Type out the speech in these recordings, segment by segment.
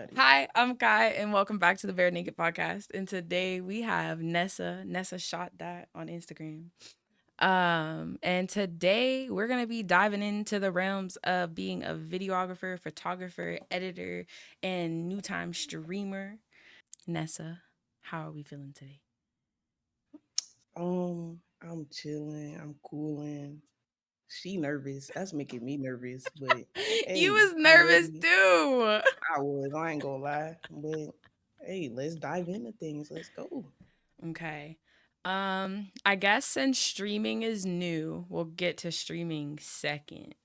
everybody. Hi, I'm Kai, and welcome back to the Bare Naked Podcast. And today we have Nessa. Nessa shot that on Instagram. And today we're gonna be diving into the realms of being a videographer, photographer, editor, and new time streamer. Nessa, how are we feeling today? I'm chilling, I'm cooling. She nervous. That's making me nervous, but You hey, was I'm nervous ready. too. I ain't gonna lie. But hey, let's dive into things. Let's go. Okay. I guess since streaming is new, we'll get to streaming second.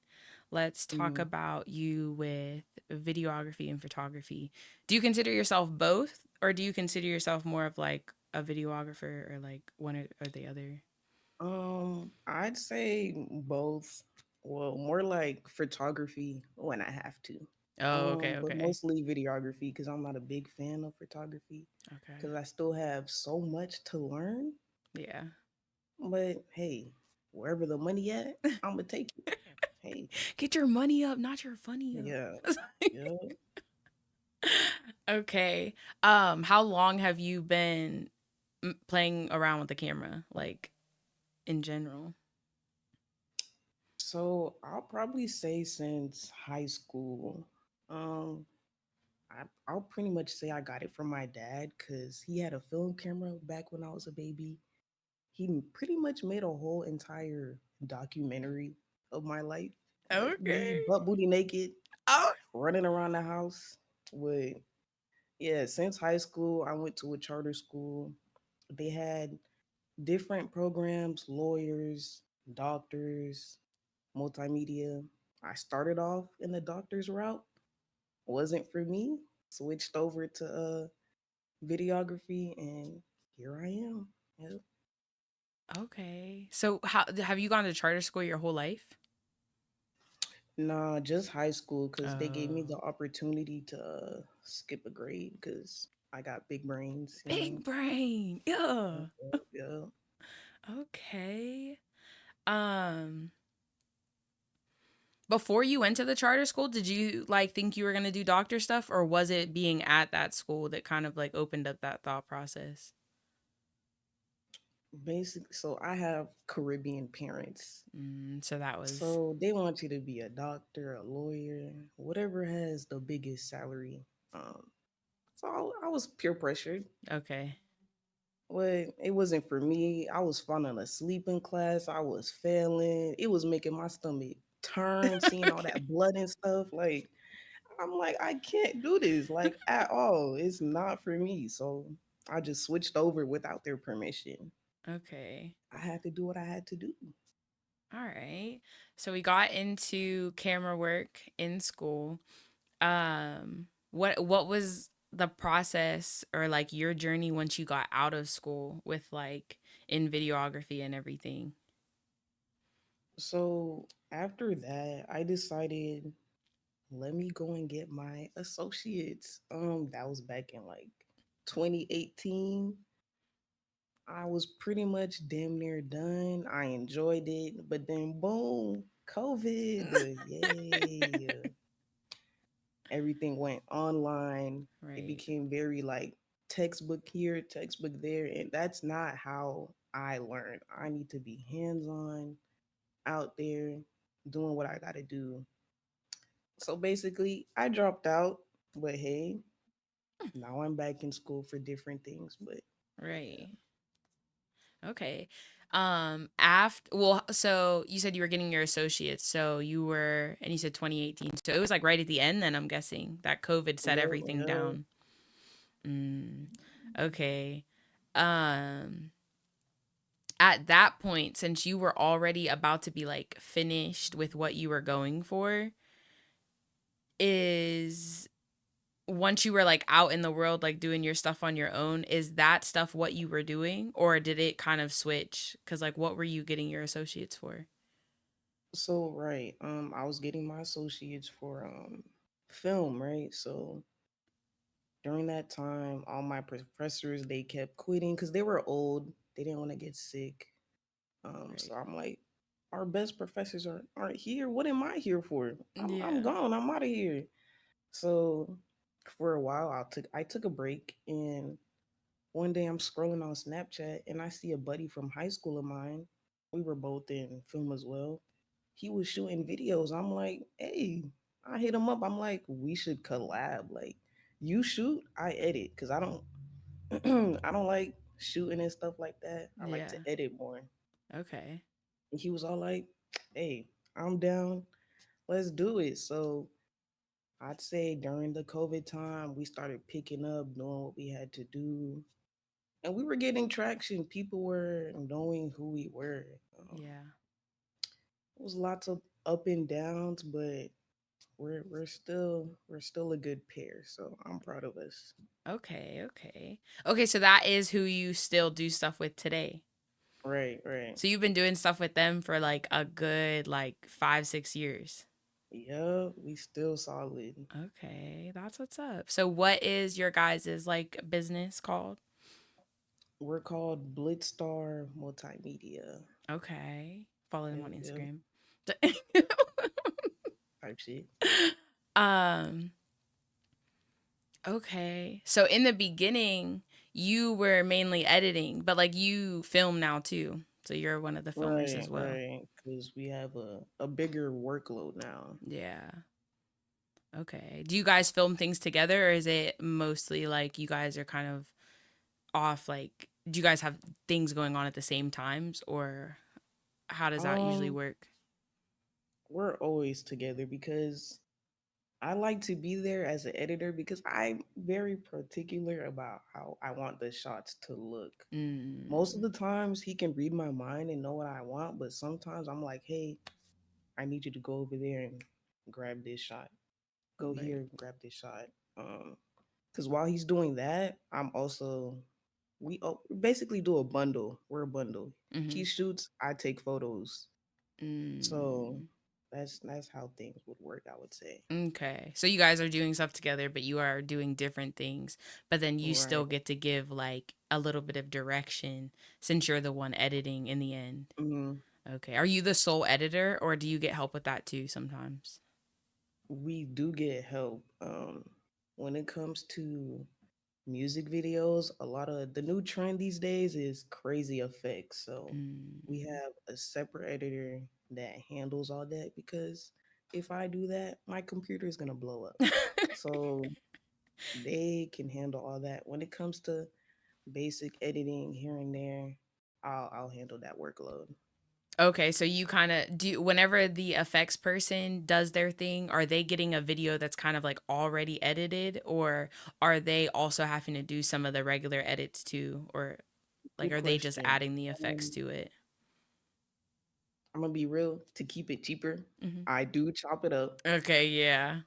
Let's talk Mm. about you with videography and photography. Do you consider yourself both, or do you consider yourself more of like a videographer or like one or the other? I'd say both. Well, more like photography when I have to. Oh, okay, But okay, mostly videography because I'm not a big fan of photography okay. because I still have so much to learn. Yeah. But hey, wherever the money at, I'ma take it. Hey, Get your money up, not your funny yeah, up. yeah. Okay. How long have you been playing around with the camera, like in general? So I'll probably say since high school. Um, I'll pretty much say I got it from my dad because he had a film camera back when I was a baby. Pretty much made a whole entire documentary of my life, like me Okay. butt booty naked, Oh. running around the house. With Yeah, since high school, I went to a charter school. They had different programs, lawyers, doctors, multimedia. I started off in the doctor's route, wasn't for me, switched over to videography, and here I am. Yep. Okay. So how have you gone to charter school your whole life? Nah, just high school because they gave me Oh. the opportunity to skip a grade because I got big brains, you know. Big brain. Yep, Yeah. yep, yep. Okay. Um, Before you went to the charter school, did you like think you were going to do doctor stuff, or was it being at that school that kind of like opened up that thought process? Basically, so I have Caribbean parents. So that was So they want you to be a doctor, a lawyer, whatever has the biggest salary. Um, so I was peer pressured, okay. but it wasn't for me. I was falling asleep in class. I was failing. It was making my stomach turn, seeing all Okay. that blood and stuff. Like I'm like, I can't do this, like at all. It's not for me. So I just switched over without their permission. Okay. I had to do what I had to do. All right. So we got into camera work in school. What was the process or like your journey once you got out of school with like in videography and everything? So after that, I decided let me go and get my associates. That was back in like 2018. I was pretty much damn near done. I enjoyed it, but then boom, COVID. Yay. Everything went online. It Right. became very like textbook here, textbook there, and that's not how I learn. I need to be hands-on out there doing what I got to do. So basically, I dropped out, but hey, now I'm back in school for different things, but yeah. Right. Okay. After well, so you said you were getting your associates, so you were and you said 2018. So it was like right at the end then I'm guessing that COVID set Yep, everything yep. down. Mm, okay. Um at that point, since you were already about to be like finished with what you were going for, is once you were like out in the world like doing your stuff on your own, is that stuff what you were doing or did it kind of switch? Cuz like what were you getting your associates for? So right, I was getting my associates for film, right? So during that time, all my professors they kept quitting because they were old. They didn't want to get sick. So Right. I'm like, our best professors aren't here. What am I here for? I'm Yeah. gone. I'm out of here. So for a while I took a break, and one day I'm scrolling on Snapchat and I see a buddy from high school of mine. We were both in film as well. He was shooting videos. I'm like, hey, I hit him up. I'm like, we should collab. Like, you shoot, I edit, cause I don't I don't like shooting and stuff like that. I like Yeah. to edit more. Okay. And he was all like, hey, I'm down. Let's do it. So I'd say during the COVID time, we started picking up, doing what we had to do, and we were getting traction. People were knowing who we were. Yeah. It was lots of up and downs, but we're still a good pair. So I'm proud of us. Okay. Okay. Okay. So that is who you still do stuff with today. Right, right. So you've been doing stuff with them for like a good like 5, 6 years. Yeah, we still solid. Okay, that's what's up. So what is your guys' like business called? We're called Blitzstar Multimedia. Okay. Follow them Yeah, on yeah, Instagram. type shit. um, okay. So in the beginning, you were mainly editing, but like you film now too. So you're one of the filmers Right, as well. right. Because we have a bigger workload now. Yeah. Okay. Do you guys film things together or is it mostly like you guys are kind of off like do you guys have things going on at the same times or how does that usually Um, work? we're always together because I like to be there as an editor because I'm very particular about how I want the shots to look. Most of Mm, the times he can read my mind and know what I want, but sometimes I'm like, hey, I need you to go over there and grab this shot. Go here right. and grab this shot. Because while he's doing that, I'm also basically do a bundle. We're a bundle. He Mm-hmm. shoots, I take photos. So Mm, that's how things would work, I would say. okay. So you guys are doing stuff together, but you are doing different things. But then you still Right. get to give like a little bit of direction since you're the one editing in the end. Mhm. Okay. Are you the sole editor or do you get help with that too sometimes? We do get help. When it comes to music videos, a lot of the new trend these days is crazy effects. So we Mm. have a separate editor that handles all that because if I do that, my computer is gonna blow up. So they can handle all that. When it comes to basic editing here and there, I'll handle that workload. Okay, so you kind of do whenever the effects person does their thing, are they getting a video that's kind of like already edited or are they also having to do some of the regular edits too or like Good are they just question. adding the effects Um, to it? I'm gonna be real to keep it cheaper. Hmm. I do chop it up Okay, yeah.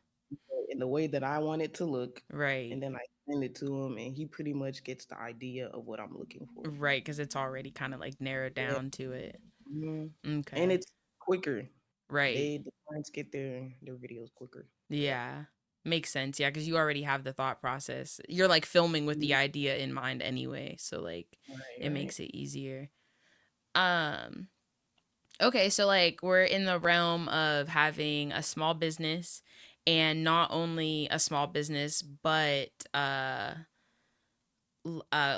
in the way that I want it to look, and Right. then I send it to him, and he pretty much gets the idea of what I'm looking for. Right, cuz it's already kind of like narrowed Yeah. down to it. Mhm. And Okay. it's quicker. Right. The clients get their videos quicker. Yeah. Yeah. Makes sense. Yeah, cuz you already have the thought process. You're like filming with the Mhm. idea in mind anyway, so like Right, it right. makes it easier. Um Okay, so like we're in the realm of having a small business and not only a small business but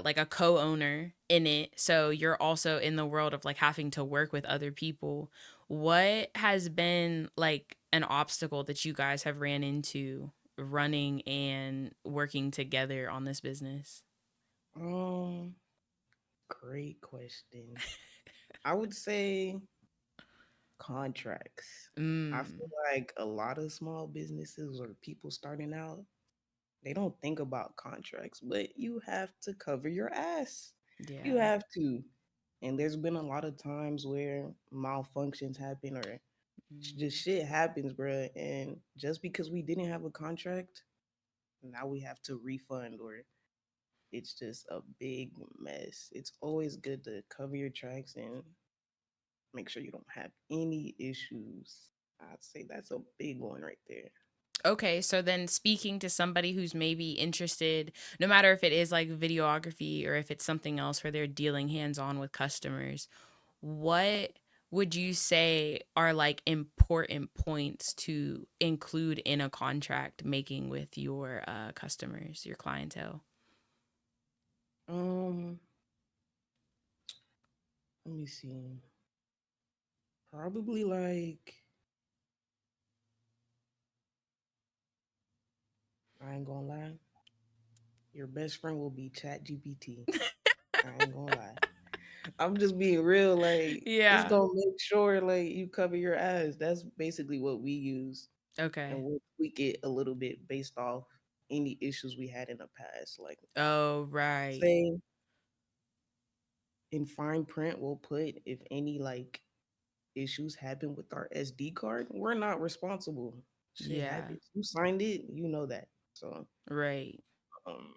like a co-owner in it. So you're also in the world of like having to work with other people. What has been like an obstacle that you guys have ran into running and working together on this business? Um, Great question. I would say contracts. I feel Mm. like a lot of small businesses or people starting out, they don't think about contracts, but you have to cover your ass. You Yeah. have to. And there's been a lot of times where malfunctions happen or just Mm. shit happens, bruh. And just because we didn't have a contract, now we have to refund or it's just a big mess. It's always good to cover your tracks and make sure you don't have any issues. I'd say that's a big one right there. Okay, so then speaking to somebody who's maybe interested, no matter if it is like videography or if it's something else where they're dealing hands on with customers, what would you say are like important points to include in a contract making with your customers, your clientele? Um, let me see. Probably like I ain't gonna lie. Your best friend will be Chat GPT. I ain't gonna lie. I'm just being real. Like it's Yeah. gonna make sure like you cover your ass. That's basically what we use, and Okay. we'll tweak it a little bit based off any issues we had in the past. Like Oh, right. say in fine print, we'll put if any like issues happen with our SD card, we're not responsible. Shit Yeah. happens. You signed it, you know that. So Right. um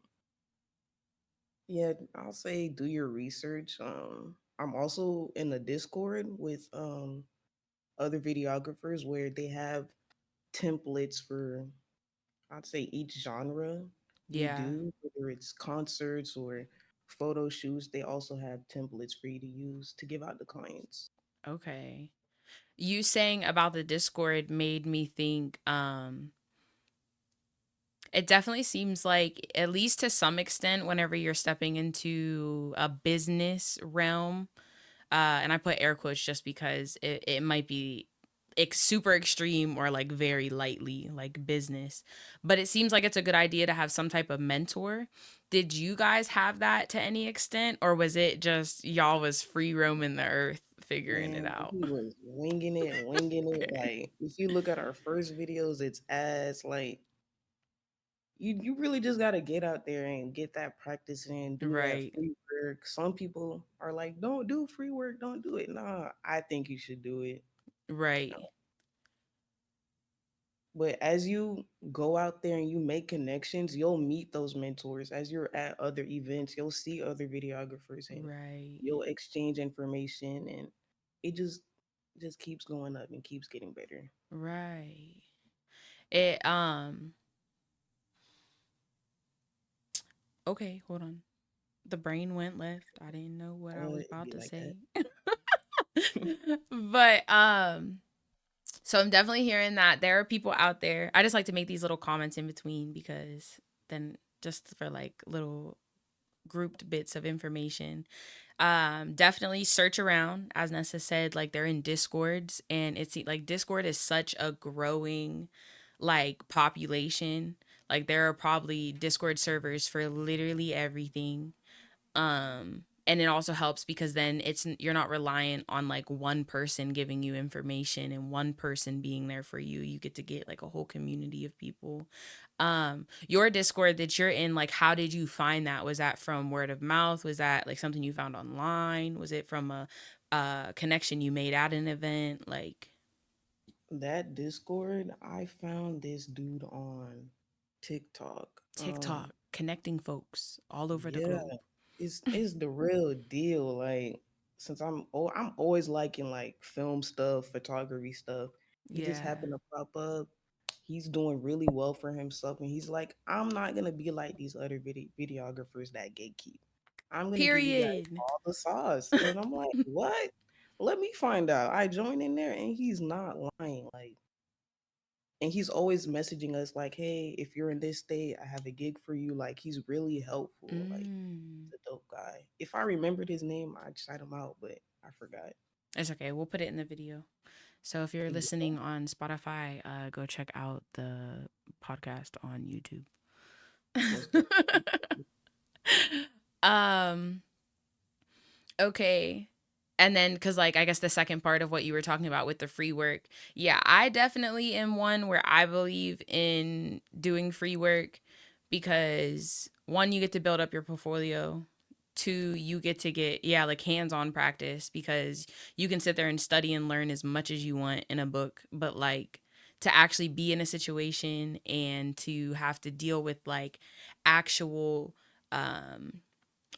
yeah, I'll say do your research. I'm also in a Discord with other videographers where they have templates for I'd say each genre we Yeah. do, whether it's concerts or photo shoots, they also have templates for you to use to give out to clients. Okay. You saying about the Discord made me think it definitely seems like, at least to some extent, whenever you're stepping into a business realm, and I put air quotes just because it might be super extreme or like very lightly like business, but it seems like it's a good idea to have some type of mentor. Did you guys have that to any extent, or was it just y'all was free roaming the earth figuring it Man, out? we was winging it. Like if you look at our first videos, it's as like you really just gotta get out there and get that practice in, do that Right, free work. Some people are like, don't do free work, don't do it. Nah, I think you should do it. right, But as you go out there and you make connections, you'll meet those mentors. As you're at other events, you'll see other videographers and right, you'll exchange information and it just keeps going up and keeps getting better. right. It okay, hold on. The brain went left. I didn't know what I was It'd about be to like say. that. But so I'm definitely hearing that there are people out there. I just like to make these little comments in between because then just for like little grouped bits of information. Definitely search around, as Nessa said, like they're in Discords, and it's like Discord is such a growing like population. Like there are probably Discord servers for literally everything. And it also helps because then it's you're not reliant on like one person giving you information and one person being there for you. You get to get like a whole community of people. Your Discord that you're in, like how did you find that? Was that from word of mouth? Was that like something you found online? Was it from a connection you made at an event? Like That Discord, I found this dude on TikTok. TikTok, connecting folks all over the Yeah, globe. it's the real deal. Like since I'm always liking like film stuff, photography stuff. He just Yeah. happened to pop up. He's doing really well for himself, and he's like, I'm not gonna be like these other videographers that gatekeep. I'm gonna give you guys Period. all the sauce, and I'm like, what? Let me find out. I joined in there, and he's not lying. Like and he's always messaging us like, "Hey, if you're in this state, I have a gig for you." Like he's really helpful. Like Mm. he's a dope guy. If I remembered his name, I'd shout him out, but I forgot. It's okay. We'll put it in the video. So if you're Yeah, listening on Spotify, go check out the podcast on YouTube. most definitely. um okay. And then cuz like I guess the second part of what you were talking about with the free work. Yeah, I definitely am one where I believe in doing free work because one, you get to build up your portfolio. Two, you get to get, yeah, like hands-on practice because you can sit there and study and learn as much as you want in a book, but like to actually be in a situation and to have to deal with like actual um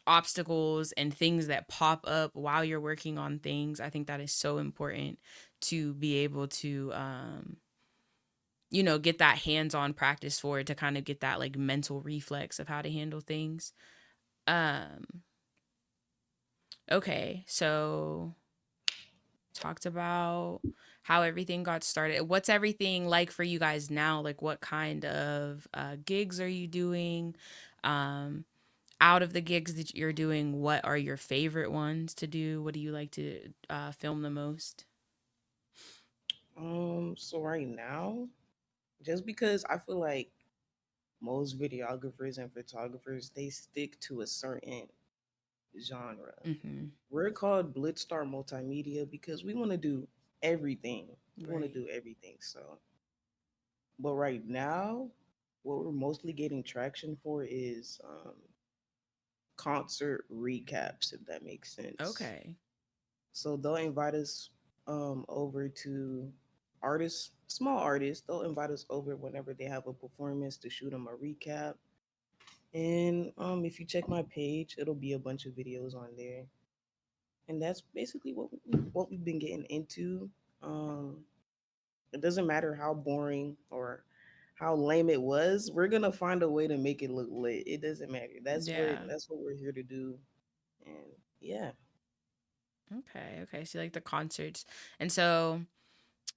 obstacles and things that pop up while you're working on things, I think that is so important to be able to get that hands-on practice for it, to kind of get that like mental reflex of how to handle things. um okay, so talked about how everything got started. What's everything like for you guys now? Like, what kind of gigs are you doing? Um, Out of the gigs that you're doing, what are your favorite ones to do? What do you like to film the most? So right now, just because I feel like most videographers and photographers they stick to a certain genre. Mm-hmm. We're called Blitzstar Multimedia because we want to do everything. We want to Right. do everything. So, but right now, what we're mostly getting traction for is concert recaps, if that makes sense. Okay. So they'll invite us over to artists, small artists. They'll invite us over whenever they have a performance to shoot them a recap. And if you check my page, it'll be a bunch of videos on there. And that's basically what we've been getting into. Um, it doesn't matter how boring or how lame it was. We're gonna find a way to make it look lit. It doesn't matter. Yeah. That's what we're here to do. And yeah, Okay. Okay. So you like the concerts. And so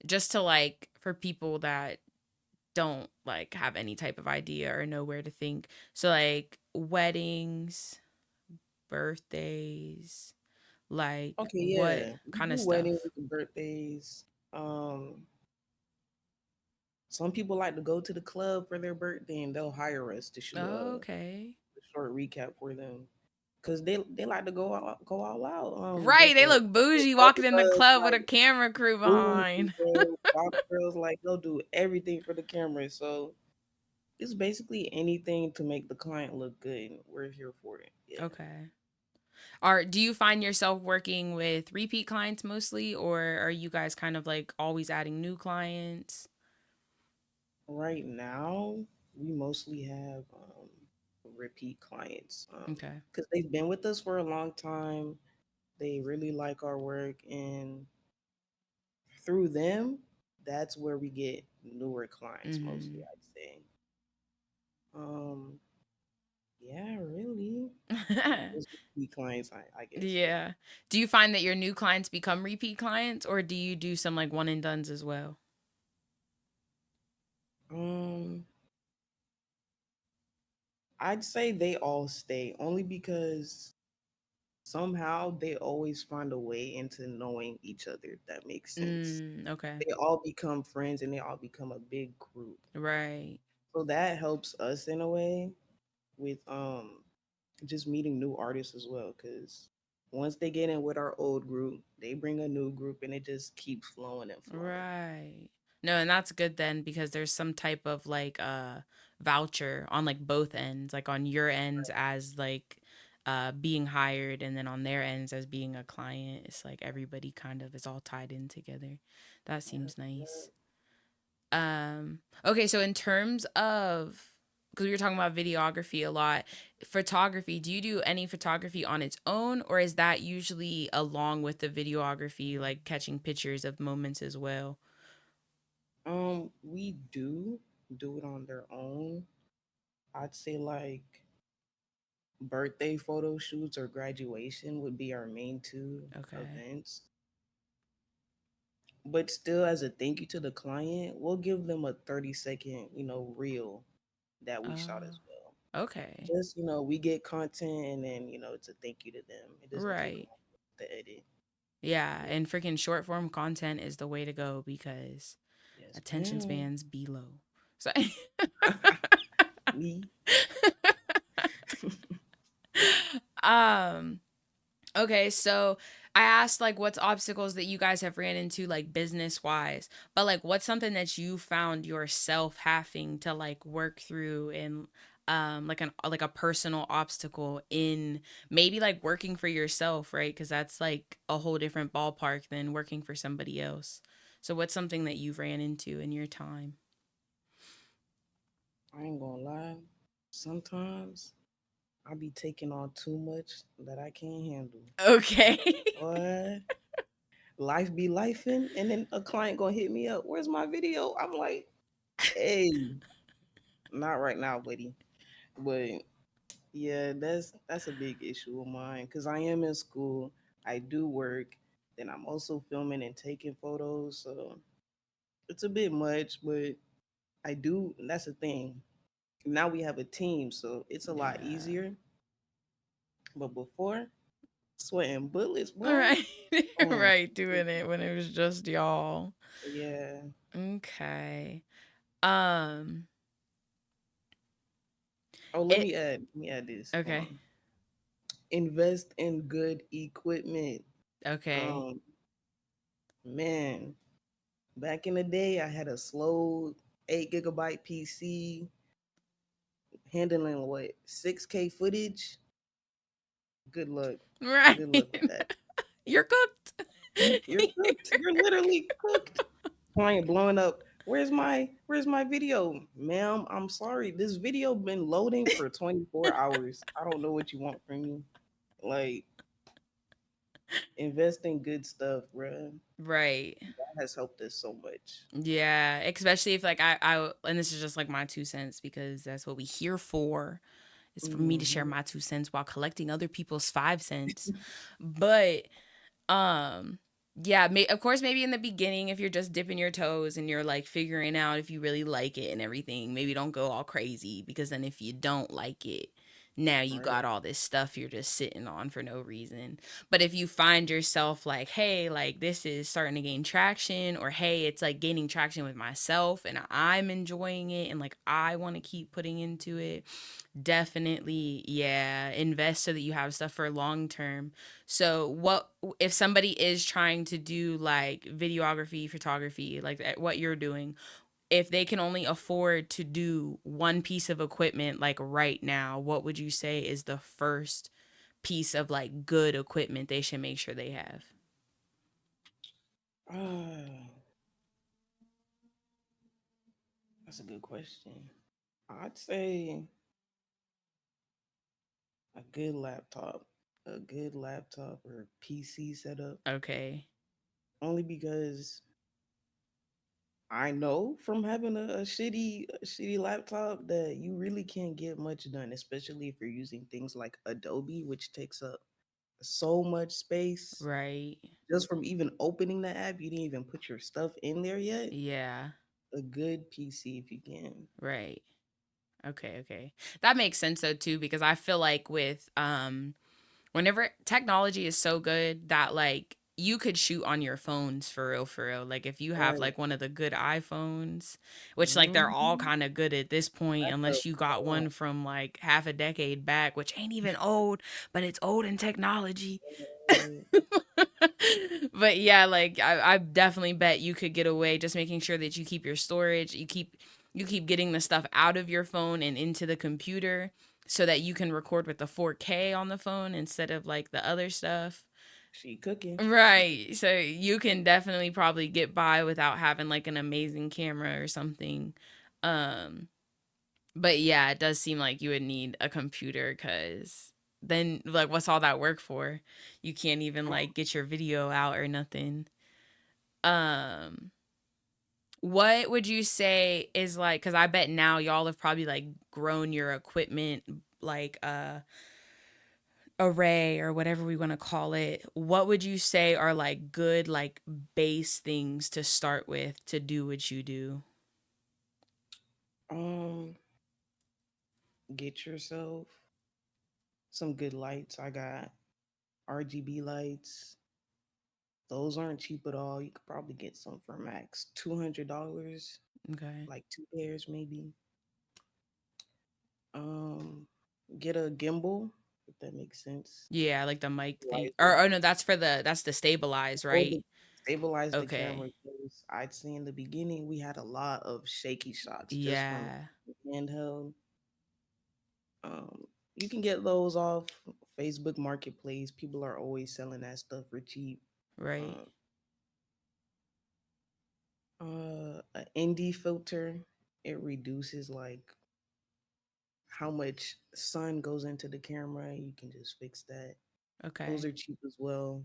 just to like for people that don't like have any type of idea or know where to think. So like weddings, birthdays, like okay, what yeah. We kind do of weddings, stuff? birthdays. Some people like to go to the club for their birthday, and they'll hire us to shoot Okay. a short recap for them because they like to go all out. Right, Get they the look bougie bubble walking in the guts, club with like a camera crew booze, behind. bro, cocktails, like they'll do everything for the camera. So it's basically anything to make the client look good. And we're here for it. Yeah. Okay. Are do you find yourself working with repeat clients mostly, or are you guys kind of like always adding new clients? Right now, we mostly have repeat clients Okay. because they've been with us for a long time. They really like our work, and through them, that's where we get newer clients mostly. Mm-hmm. I'd say. Um, yeah, really, just repeat clients. I guess. Yeah. Yeah. Do you find that your new clients become repeat clients, or do you do some like one and dones as well? Um, I'd say they all stay only because somehow they always find a way into knowing each other, if that makes sense. Okay. They all become friends and they all become a big group. Right. So that helps us in a way with just meeting new artists as well cuz once they get in with our old group, they bring a new group and it just keeps flowing and flowing. Right. No, and that's good then because there's some type of like voucher on like both ends, like on your ends as like being hired and then on their ends as being a client. It's like everybody kind of is all tied in together. That Yeah. seems nice. Okay, so in terms of because we were talking about videography a lot, photography, do you do any photography on its own or is that usually along with the videography, like catching pictures of moments as well? We do it on their own. I'd say like birthday photo shoots or graduation would be our main two Okay. events. But still, as a thank you to the client, we'll give them a 30-second, reel that we shot as Oh, well. okay. Just, we get content and then, it's a thank you to them. It doesn't take Right. long to edit. Yeah, Yeah. and freaking short form content is the way to go because Yes, attention ma'am. spans be low. So We. um okay, so I asked like what's obstacles that you guys have ran into like business wise, but like what's something that you found yourself having to like work through in like a personal obstacle in maybe like working for yourself, right? Cuz that's like a whole different ballpark than working for somebody else. So what's something that you've ran into in your time? I ain't gonna lie. Sometimes I be taking on too much that I can't handle. Okay. What? Life be lifing, and then a client gonna hit me up. Where's my video? I'm like, hey, not right now, buddy. But yeah, that's a big issue of mine because I am in school. I do work, Then I'm also filming and taking photos. So it's a bit much, but I do. That's the thing. Now we have a team, so it's a lot Yeah. easier. But before, sweating bullets, boy. Right. Mm, Right. Doing it when it was just y'all. yeah. Okay. Um, Oh, it, let me add this. okay. Invest in good equipment. Okay. Um, man, back in the day, I had a slow 8 gigabyte PC handling what 6K footage. Good luck. Right. Good luck with that. You're cooked. You're cooked. You're literally cooked. Client blowing up. Where's my video? Ma'am, I'm sorry. This video been loading for 24 hours. I don't know what you want from me. Like, invest in good stuff, bruh. Right. That has helped us so much. Yeah, especially if like and this is just like my 2 cents because that's what we here for. It's for me to share Hmm. my 2 cents while collecting other people's 5 cents. But um yeah, of course maybe in the beginning if you're just dipping your toes and you're like figuring out if you really like it and everything, maybe don't go all crazy because then if you don't like it, now you Right. got all this stuff you're just sitting on for no reason. But if you find yourself like, hey, like this is starting to gain traction, or hey, it's like gaining traction with myself and I'm enjoying it and like I want to keep putting into it, definitely, yeah, invest so that you have stuff for long term. So, what if somebody is trying to do like videography, photography, like what you're doing? If they can only afford to do one piece of equipment like right now, what would you say is the first piece of like good equipment they should make sure they have? Ah, that's a good question. I'd say a good laptop, or PC setup. Okay. Only because I know from having a shitty laptop that you really can't get much done, especially if you're using things like Adobe, which takes up so much space. Right. Just from even opening the app, you didn't even put your stuff in there yet. Yeah. A good PC if you can. Right. Okay, okay. That makes sense though too because I feel like with whenever technology is so good that like you could shoot on your phones for real. Like if you have Right. like one of the good iPhones, which like they're all Hmm. kind of good at this point That's a unless you got fact. one from like half a decade back, which ain't even old, but it's old in technology. Right. But yeah, like I definitely bet you could get away just making sure that you keep your storage, you keep getting the stuff out of your phone and into the computer so that you can record with the 4K on the phone instead of like the other stuff. She cooking. Right. So you can definitely probably get by without having like an amazing camera or something. Um but yeah, it does seem like you would need a computer cuz then like what's all that work for? You can't even like get your video out or nothing. Um what would you say is like cuz I bet now y'all have probably like grown your equipment like array or whatever we want to call it. What would you say are like good like base things to start with to do what you do? Um, get yourself some good lights. I got RGB lights. Those aren't cheap at all. You could probably get some for max $200, Okay. like two pairs maybe. Um, get a gimbal if that makes sense. Yeah, like the mic thing. Stabilizer. Or no, that's the stabilize, Oh, right? the stabilize the Okay. camera because I'd say in the beginning we had a lot of shaky shots just from Yeah, handheld. Um, you can get those off Facebook Marketplace. People are always selling that stuff for cheap. right. Um, an ND filter, it reduces like how much sun goes into the camera. You can just fix that. Those Okay. are cheap as well.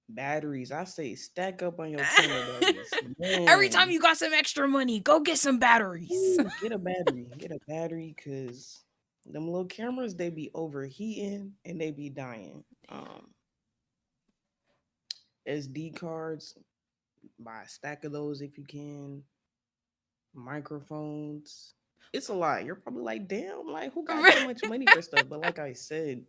Batteries, I say stack up on your camera batteries. Every time Man, you got some extra money, go get some batteries. ooh, get a battery. Get a battery because them little cameras, they be overheating and they be dying. SD cards, buy a stack of those if you can. Microphones. It's a lot. You're probably like, damn, like who got that much money for stuff? But like I said,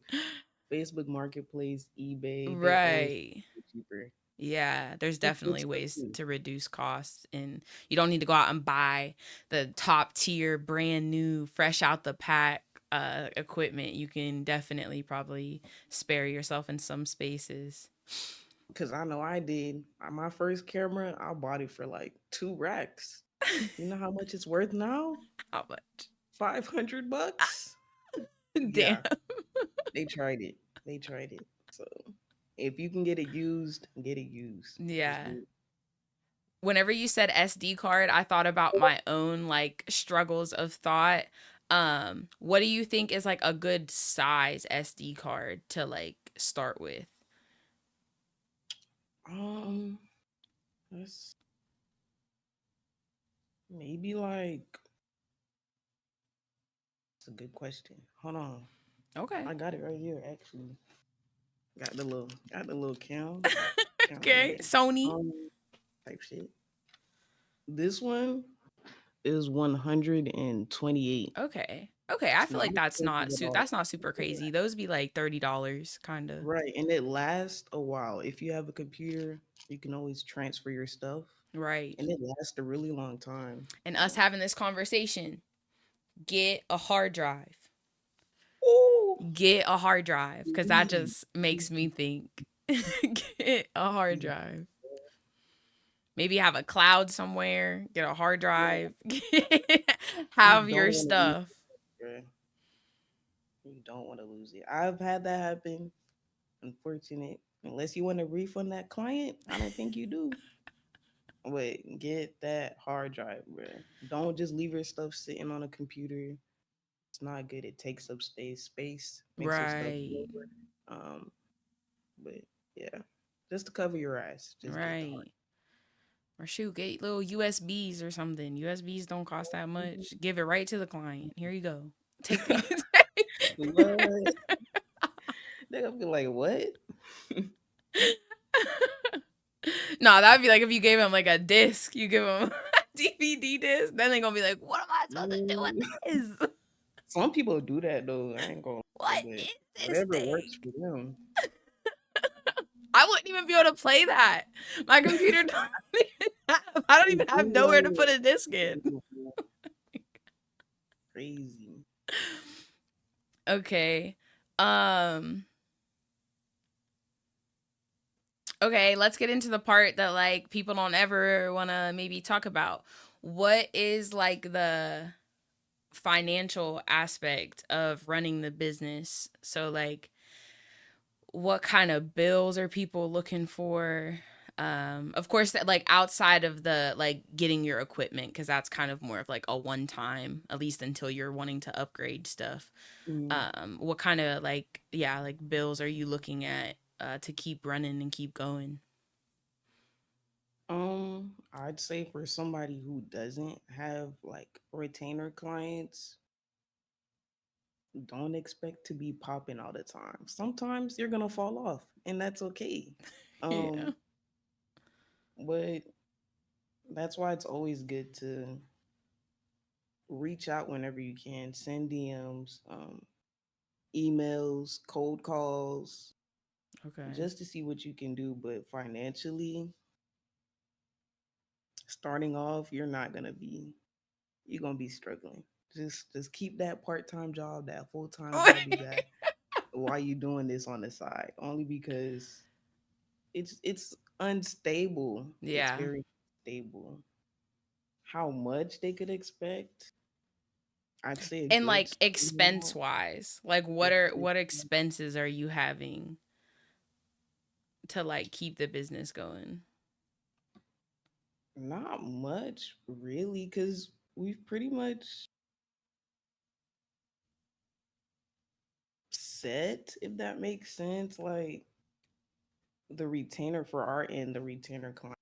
Facebook Marketplace, eBay, they always Right. cheaper. Yeah, there's It's good definitely stuff ways too. to reduce costs, and you don't need to go out and buy the top tier, brand new, fresh out the pack equipment. You can definitely probably spare yourself in some spaces. Cause I know I did. My first camera, I bought it for like 2 racks. You know how much it's worth now? How much? $500. Damn. Yeah, they tried it. They tried it. So if you can get it used, get it used. Just Yeah. do it. Whenever you said SD card, I thought about my own like struggles of thought. What do you think is like a good size SD card to like start with? Um, that's maybe like it's a good question. Hold on. Okay. I got it right here actually. Got the little count right Okay. here. Sony. Type shit. This one is 128. Okay. Okay, I It's feel not like expensive at all. that's not super crazy. Those be like $30 kind of. Right, and it lasts a while. If you have a computer, you can always transfer your stuff, Right. and it lasts a really long time. And us having this conversation, get a hard drive. Ooh, Get a hard drive cuz that please, just makes me please, think. Get a hard please. drive. Maybe have a cloud somewhere, get a hard Yeah, drive. you Have don't your want to lose stuff. it, bruh. You don't want to lose it. I've had that happen. Unfortunate. Unless you want to refund that client, I don't think you do. But get that hard drive, bruh. Don't just leave your stuff sitting on a computer. It's not good. It takes up space, makes your stuff Right. slower. Um, but yeah, just to cover your ass, just get the hard. Right. Or shoot, get little USBs or something. USBs don't cost that much. Give it right to the client. Here you go. Take the What? They're gonna be like, what? No, that'd be like if you gave him like a disc, you give him a DVD disc, then they're gonna be like, what am I supposed to do Mm, with this? some people do that though. I ain't gonna lie, What but is this whatever works thing? for them. I wouldn't even be able to play that. My computer don't even have, I don't They even have do nowhere to run put a disc in. crazy. Okay. Um okay, let's get into the part that like people don't ever want to maybe talk about. What is like the financial aspect of running the business? So like what kind of bills are people looking for? Of course that like outside of the like getting your equipment because that's kind of more of like a one time at least until you're wanting to upgrade stuff. Mm. What kind of like yeah like bills are you looking at to keep running and keep going? I'd say for somebody who doesn't have like retainer clients, don't expect to be popping all the time. Sometimes you're gonna fall off, and that's okay. Yeah. Um, but that's why it's always good to reach out whenever you can, send DMs, emails, cold calls, Okay. just to see what you can do. But financially, starting off, you're gonna be struggling. Just keep that part-time job, that full-time job you got while you doing this on the side. Only because it's unstable. It's Yeah. very stable. How much they could expect? I'd say a And good like starting expense amount. wise, like Expense, what expenses are you having to like keep the business going? not much really, because we've pretty much set, if that makes sense. Like the retainer for our end, the retainer client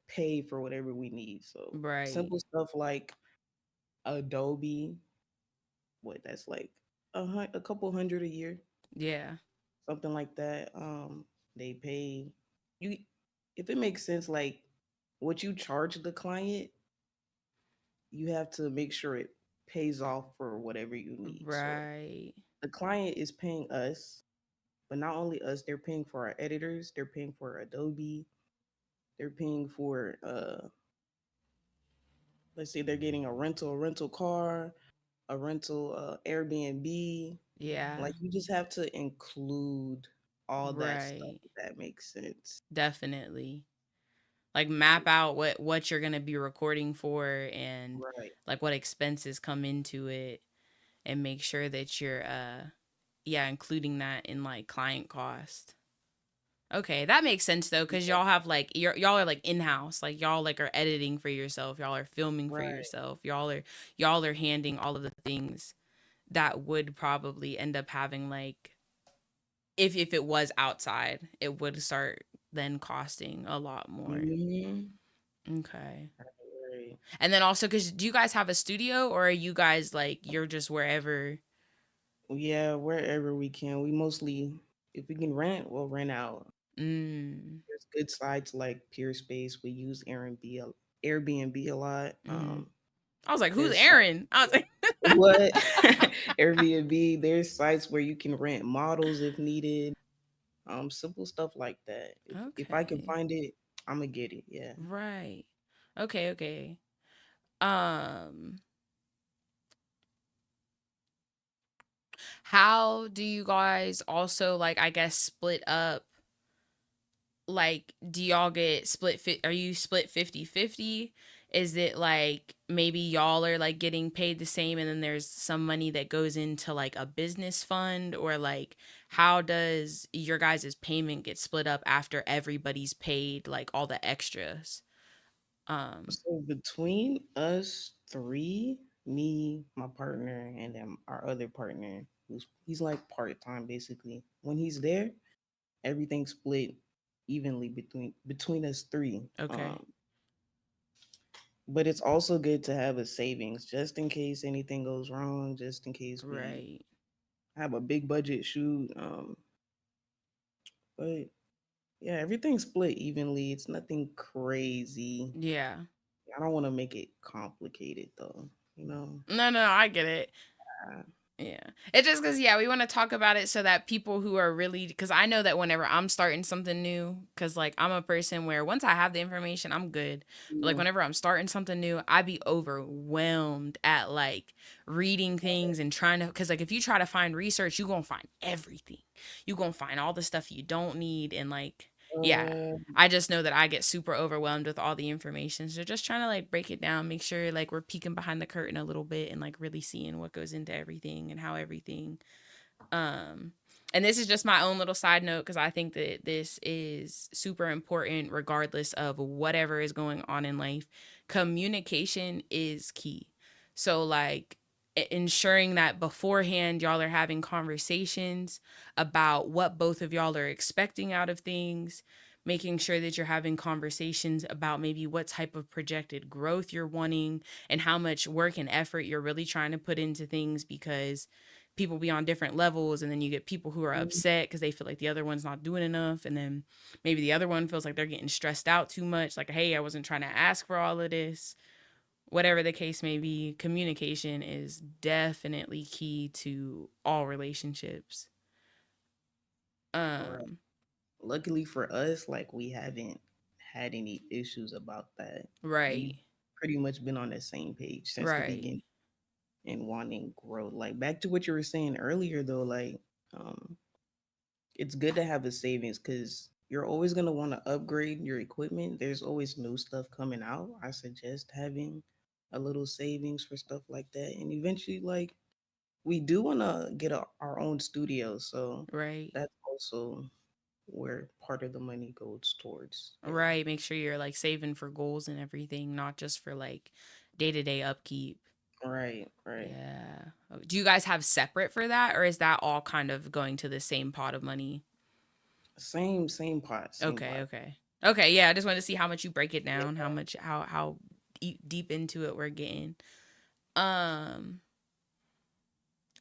pay for whatever we need. So Right. simple stuff like Adobe, what that's like a couple hundred a year, Yeah. something like that. They pay you. if it makes sense, like what you charge the client, you have to make sure it pays off for whatever you need. So Right. the client is paying us, but not only us, they're paying for our editors, they're paying for Adobe, they're paying for let's say they're getting a rental car, a rental Airbnb. Yeah. Like you just have to include all that stuff Right. if that makes sense. Definitely. Like map out what you're going to be recording for and Right. like what expenses come into it and make sure that you're yeah, including that in like client cost. Okay, that makes sense though, because Yeah. y'all have like y'all are like in house, like y'all like are editing for yourself, y'all are filming for Right. yourself, y'all are handing all of the things that would probably end up having like if it was outside, it would start then costing a lot more. Hmm. Okay, Right. and then also because do you guys have a studio or are you guys like you're just wherever? Yeah, wherever we can. We mostly, if we can rent, we'll rent out. Mm, There's good sites like Peerspace. We use Airbnb a lot. mm-hmm. I was like, who's There's sites, Aaron? I was like, what Airbnb. There's sites where you can rent models if needed. Simple stuff like that. If I can okay, find it, I'm gonna get it. Yeah. right, okay, okay. Um, how do you guys also like I guess split up like do y'all get are you split 50-50? Is it like maybe y'all are like getting paid the same and then there's some money that goes into like a business fund or like how does your guys' payment get split up after everybody's paid like all the extras? Um So between us three, me, my partner, and then our other partner, he's like part time basically. When he's there, everything's split evenly between us three. okay. But it's also good to have a savings just in case anything goes wrong, just in case we Right. have a big budget shoot. But yeah, everything's split evenly. It's nothing crazy. Yeah. I don't want to make it complicated though. You know. No, no, I get it. Uh, Yeah. It's just because, yeah, we want to talk about it so that people who are really, because I know that whenever I'm starting something new, because like I'm a person where once I have the information, I'm good. But like yeah. whenever I'm starting something new, I be overwhelmed at like reading things and trying to, because like if you try to find research, you're going to find everything. You're going to find all the stuff you don't need. And like, yeah, Uh, I just know that I get super overwhelmed with all the information. So just trying to like break it down, make sure like we're peeking behind the curtain a little bit and like really seeing what goes into everything and how everything um and this is just my own little side note because I think that this is super important regardless of whatever is going on in life. Communication is key. So like ensuring that beforehand y'all are having conversations about what both of y'all are expecting out of things, making sure that you're having conversations about maybe what type of projected growth you're wanting and how much work and effort you're really trying to put into things because people be on different levels and then you get people who are upset because they feel like the other one's not doing enough and then maybe the other one feels like they're getting stressed out too much like hey I wasn't trying to ask for all of this. Whatever the case may be, communication is definitely key to all relationships. correct. um Luckily for us, like we haven't had any issues about that. right, We've pretty much been on the same page since the right, beginning and wanting growth. Like back to what you were saying earlier though, like um it's good to have a savings because you're always gonna want to upgrade your equipment. There's always new stuff coming out. I suggest having a little savings for stuff like that. And eventually, like we do want to get our own studio, so right, that's also where part of the money goes towards. Yeah. right. Make sure you're like saving for goals and everything, not just for like day-to-day upkeep. Right. Right. Yeah. Do you guys have separate for that, or is that all kind of going to the same pot of money? Same pot. Same Okay, pot. okay. Okay, yeah, I just wanted to see how much you break it Yeah. down, how much how deep into it we're getting. Um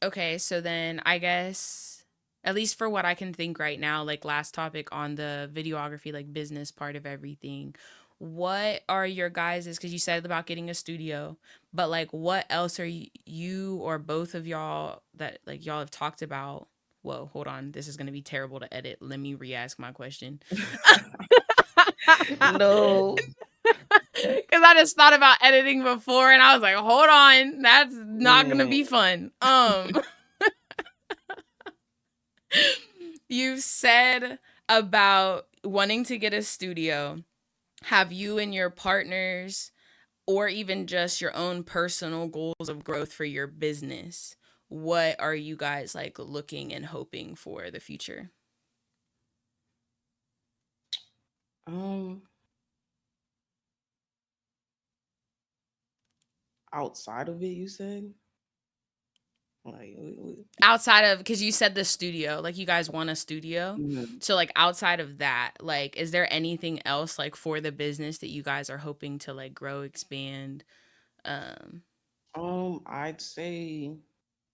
okay, so then I guess At least for what I can think right now, like last topic on the videography, like business part of everything. What are your guys's? Because you said about getting a studio, but like, what else are you or both of y'all that like y'all have talked about? Whoa, hold on. This is gonna be terrible to edit. Let me re-ask my question. No, Because I just thought about editing before, and I was like, hold on, that's not gonna man. be fun. You said about wanting to get a studio. Have you and your partners, or even just your own personal goals of growth for your business? What are you guys like looking and hoping for the future? Um, outside of it, you said like Outside of, because you said the studio, like you guys want a studio. mhm. So like outside of that, like is there anything else like for the business that you guys are hoping to like grow, expand? Um, I'd say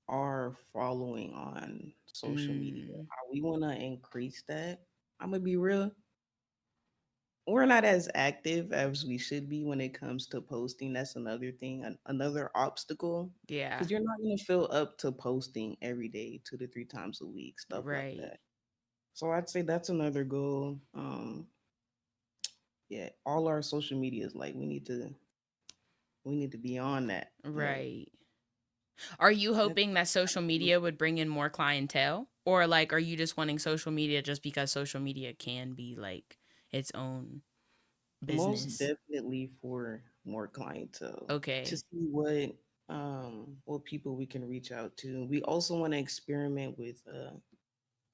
our following on social media. mm, We want to increase that. I'm gonna be real. We're not as active as we should be when it comes to posting. That's another thing, another obstacle, yeah, because you're not gonna feel up to posting every day, 2 to 3 times a week, stuff like right, that. So I'd say that's another goal. Yeah, all our social media is like we need to be on that. But right. Are you that, hoping that social media would bring in more clientele? Or like are you just wanting social media just because social media can be like its own most business? definitely for more clientele to Okay. see what people we can reach out to. We also want to experiment with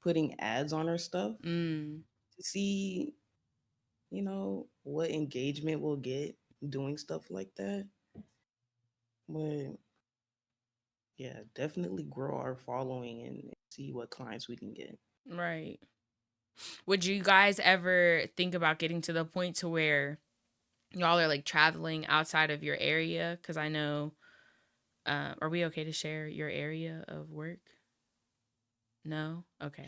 putting ads on our stuff Mm, to see, what engagement we'll get doing stuff like that. But yeah, definitely grow our following and see what clients we can get. right. Would you guys ever think about getting to the point to where y'all are like traveling outside of your area? Because I know, are we okay to share your area of work? No? Okay.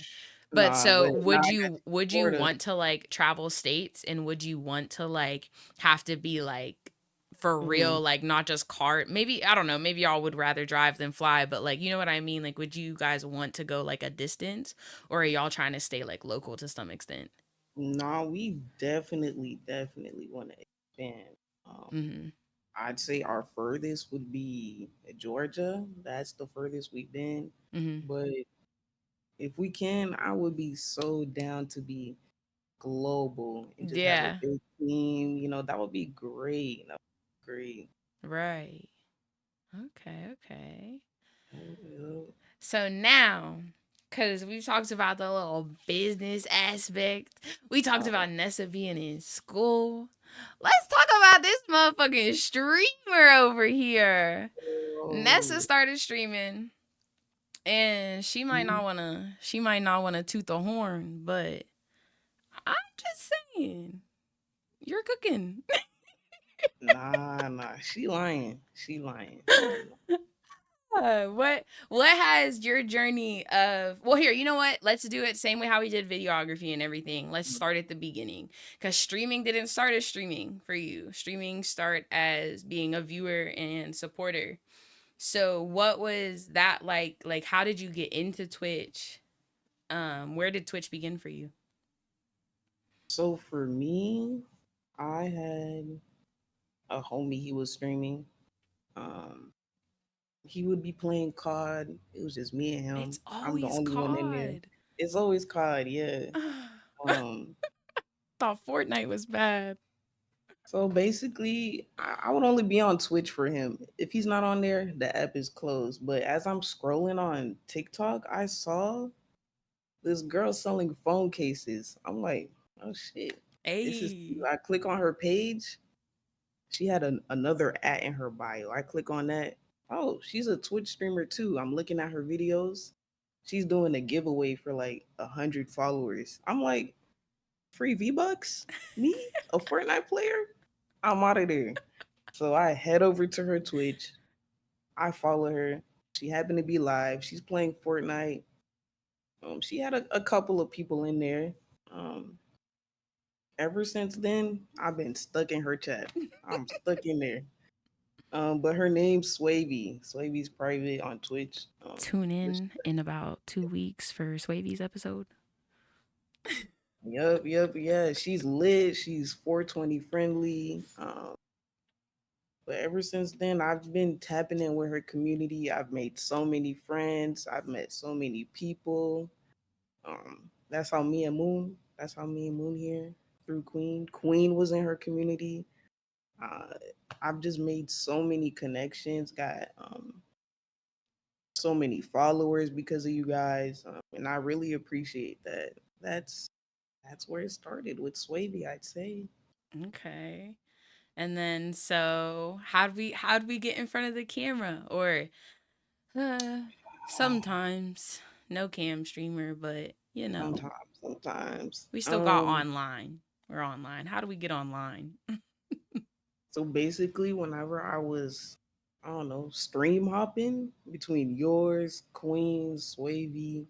But Nah, but so nah, would I got you you. would you Florida. want to like travel states, and would you want to like have to be like for Hmm. real, like not just car, maybe I don't know, maybe y'all would rather drive than fly, but like you know what I mean? Like would you guys want to go like a distance, or are y'all trying to stay like local to some extent? Nah, we definitely want to expand. Um, Mhm. I'd say our furthest would be Georgia. That's the furthest we've been. Mhm. But if we can, I would be so down to be global and just have a Yeah. big team. That would be great. That would be great. Right. Okay, okay. Uh, So now, because we've talked about the little business aspect, we talked uh, about Nessa being in school. Let's talk about this motherfucking streamer over here. Nessa oh, started streaming, and she might not wanna toot the horn, but I'm just saying, you're cooking. nah. She lying. She lying. What has your journey of, well, here, you know what, let's do it same way how we did videography and everything. Let's start at the beginning, because streaming didn't start as streaming for you. Streaming start as being a viewer and supporter. So what was that like how did you get into Twitch? Where did Twitch begin for you? So for me, I had a homie. He was streaming. Um, he would be playing COD. It was just me and him. It's I'm the always only one in there. COD. It's always COD, yeah. Um, Thought Fortnite was bad. so basically, I would only be on Twitch for him. If he's not on there, the app is closed. But as I'm scrolling on TikTok, I saw this girl selling phone cases. I'm like, oh shit, this is cute. Hey. I click on her page. She had another at in her bio. I click on that. Oh, she's a Twitch streamer too. I'm looking at her videos. She's doing a giveaway for like 100 followers. I'm like, free V Bucks? Me, a Fortnite player? I'm out of there. So I head over to her Twitch. I follow her. She happened to be live. She's playing Fortnite. She had a couple of people in there. Um, Ever since then, I've been stuck in her chat. I'm stuck in there. But her name's Swavy. Swavy's private on Twitch. Tune But in about 2 weeks for Swavy's episode. yeah. She's lit. She's 420 friendly. But ever since then, I've been tapping in with her community. I've made so many friends. I've met so many people. That's how me and Moon. That's how me and Moon here through Queen. Queen was in her community. Uh, I've just made so many connections. Got so many followers because of you guys, and I really appreciate that. That's that's where it started with Swavy, I'd say. Okay. And then so how would we get in front of the camera? Or uh sometimes no cam streamer, but Sometimes. we still got online. We're online. How do we get online? So basically, whenever I was, I don't know, stream hopping between yours, Queen's, Swavy,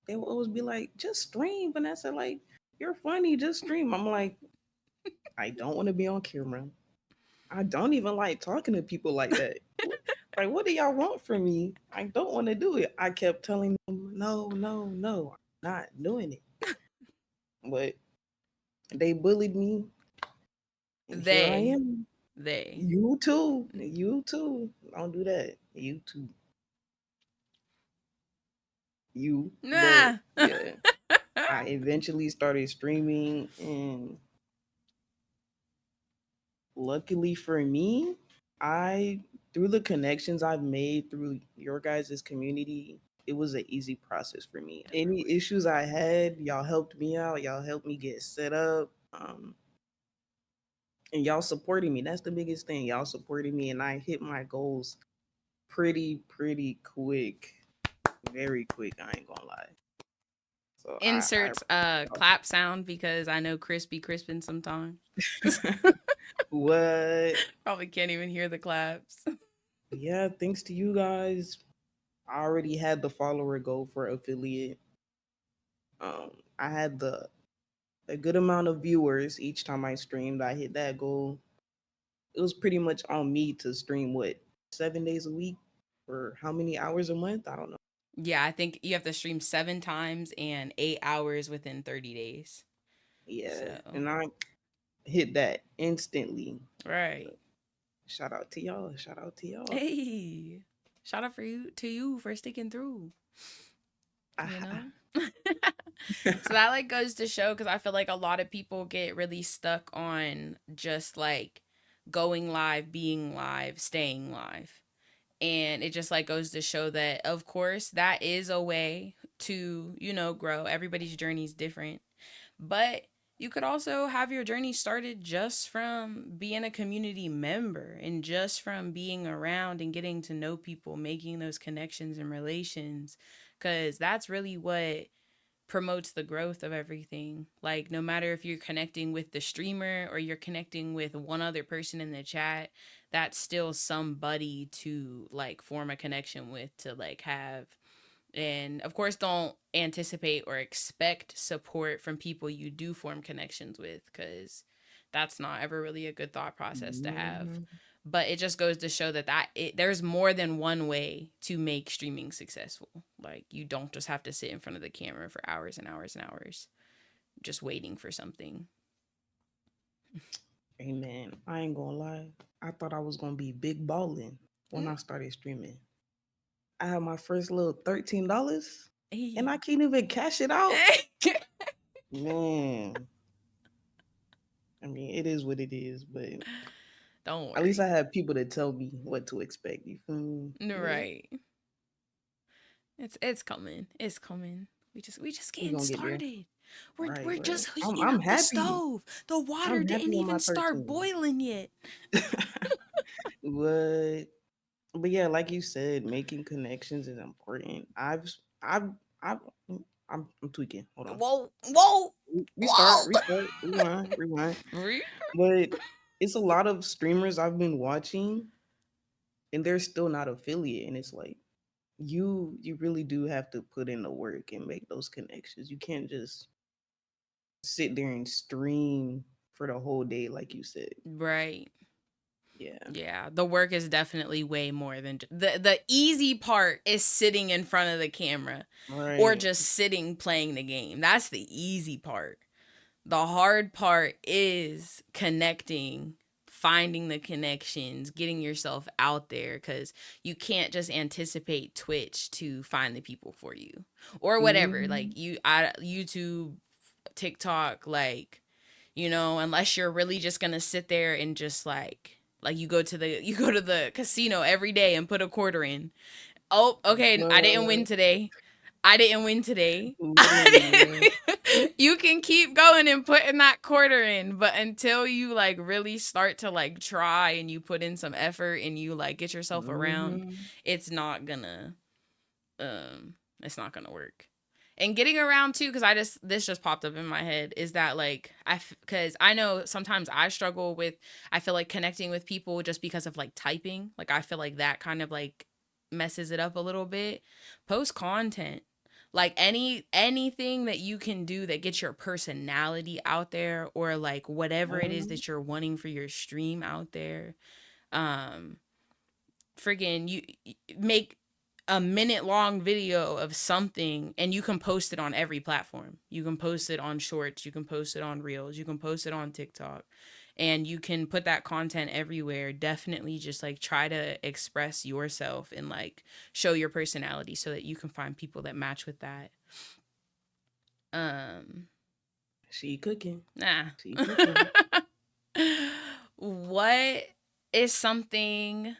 they would always be like, "Just stream, Vanessa. Like, you're funny. Just stream." I'm like, I don't want to be on camera. I don't even like talking to people like that. Like, what do y'all want from me? I don't want to do it. I kept telling them, no, no, no, I'm not doing it. But they bullied me, and here I They. am. They. You too. You too. Don't do that. You too. You. But Nah. yeah, I eventually started streaming, and luckily for me, I through the connections I've made through your guys' community, it was an easy process for me. Any issues I had, y'all helped me out. Y'all helped me get set up. And y'all supported me. That's the biggest thing. Y'all supported me, and I hit my goals pretty quick, very quick. I ain't gonna lie. So I Inserts clap sound because I know Chris be crisping sometimes. what? Probably can't even hear the claps. Yeah, thanks to you guys, I already had the follower goal for affiliate. I had the a good amount of viewers each time I streamed. I hit that goal. It was pretty much on me to stream what 7 days a week for how many hours a month? I don't know. Yeah, I think you have to stream 7 times and 8 hours within 30 days. Yeah, So, and I hit that instantly. right. Shout out to y'all. Shout out to y'all. Hey, shout out for you to you for sticking through, you know? So that like goes to show, because I feel like a lot of people get really stuck on just like going live, being live, staying live. And it just like goes to show that of course that is a way to, grow. Everybody's journey is different. But you could also have your journey started just from being a community member and just from being around and getting to know people, making those connections and relations. Because that's really what promotes the growth of everything. Like, no matter if you're connecting with the streamer or you're connecting with one other person in the chat, that's still somebody to like form a connection with, to like have. And of course, don't anticipate or expect support from people you do form connections with, because that's not ever really a good thought process to have. Mhm. But it just goes to show there's more than one way to make streaming successful. Like, you don't just have to sit in front of the camera for hours and hours and hours just waiting for something. Amen. I ain't gonna lie. I thought I was gonna be big balling when Mm. I started streaming. I had my first little $13 and I Hey. can't even cash it out. Man, I mean, it is what it is, but Don't at least I worry. had people to tell me what to expect. You feel me? But Right. It's coming. It's coming. We just we getting gonna get there. started. We're Right, we're right. just I'm heating I'm up the happy. stove. The water I'm didn't happy on even my start 13. boiling yet. but but yeah, like you said, making connections is important. I've I'm tweaking. Hold on. Whoa, whoa, Restart, whoa. restart, rewind, rewind. But it's a lot of streamers I've been watching, and they're still not affiliate, and it's like, you really do have to put in the work and make those connections. You can't just sit there and stream for the whole day, like you said. Right. Yeah. Yeah, the work is definitely way more than the easy part is sitting in front of the camera or Right. just sitting playing the game. That's the easy part. The hard part is connecting, finding the connections, getting yourself out there cuz you can't just anticipate Twitch to find the people for you or whatever. Hmm. Like YouTube, TikTok, like, unless you're really just going to sit there and just like you go to the casino every day and put a quarter in. Oh, okay, I didn't win But today. I didn't win today. literally, bro. You can keep going and putting that quarter in, but until you like really start to like try and you put in some effort and you like get yourself around, Hmm. it's not gonna it's not gonna work. And getting around too, because this just popped up in my head, is that like because I know sometimes I struggle with, I feel like connecting with people just because of like typing. Like I feel like that kind of like messes it up a little bit. Post content, like anything that you can do that gets your personality out there, or like whatever it is that you're wanting for your stream out there. Um, Friggin' you make a minute long video of something and you can post it on every platform. You can post it on shorts, you can post it on reels, you can post it on TikTok, and you can put that content everywhere. Definitely just like try to express yourself and like show your personality so that you can find people that match with that. Um She cooking. nah. She cooking. What is something